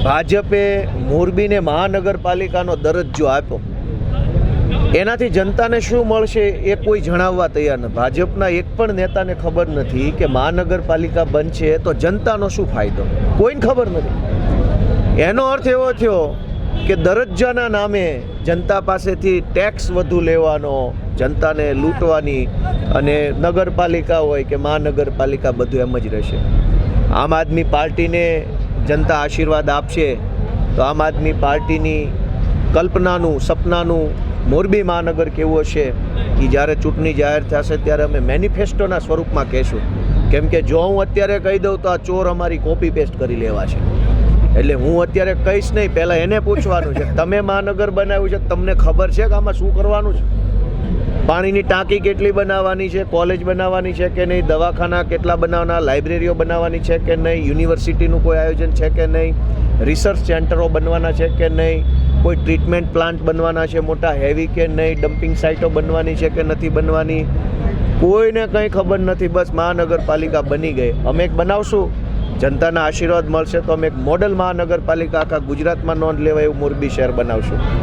ભાજપે મોરબીને મહાનગરપાલિકાનો દરજ્જો આપ્યો, એનાથી જનતાને શું મળશે એ કોઈ જણાવવા તૈયાર નથી. ભાજપના એક પણ નેતાને ખબર નથી કે મહાનગરપાલિકા બનશે તો જનતાનો શું ફાયદો, કોઈને ખબર નથી. એનો અર્થ એવો થયો કે દરજ્જાના નામે જનતા પાસેથી ટેક્સ વધુ લેવાનો, જનતાને લૂંટવાની, અને નગરપાલિકા હોય કે મહાનગરપાલિકા બધું એમ જ રહેશે. આમ આદમી પાર્ટીને જનતા આશીર્વાદ આપશે તો આમ આદમી પાર્ટીની કલ્પનાનું, સપનાનું મોરબી મહાનગર કેવું હશે એ જ્યારે ચૂંટણી જાહેર થશે ત્યારે અમે મેનિફેસ્ટોના સ્વરૂપમાં કહેશું. કેમ કે જો હું અત્યારે કહી દઉં તો આ ચોર અમારી કોપી પેસ્ટ કરી લેવા છે. એટલે હું અત્યારે કહીશ નહીં, પહેલાં એને પૂછવાનું છે તમે મહાનગર બનાવ્યું છે, તમને ખબર છે કે આમાં શું કરવાનું છે? પાણીની ટાંકી કેટલી બનાવવાની છે, કોલેજ બનાવવાની છે કે નહીં, દવાખાના કેટલા બનાવવાના, લાઇબ્રેરીઓ બનાવવાની છે કે નહીં, યુનિવર્સિટીનું કોઈ આયોજન છે કે નહીં, રિસર્ચ સેન્ટરો બનવાના છે કે નહીં, કોઈ ટ્રીટમેન્ટ પ્લાન્ટ બનવાના છે મોટા હેવી કે નહીં, ડમ્પિંગ સાઇટો બનવાની છે કે નથી બનવાની, કોઈને કંઈ ખબર નથી. બસ મહાનગરપાલિકા બની ગઈ, અમે એક બનાવશું, જનતાના આશીર્વાદ મળશે તો અમે એક મોડલ મહાનગરપાલિકા આખા ગુજરાતમાં નોંધ લેવાય એવું મોરબી શહેર બનાવશું.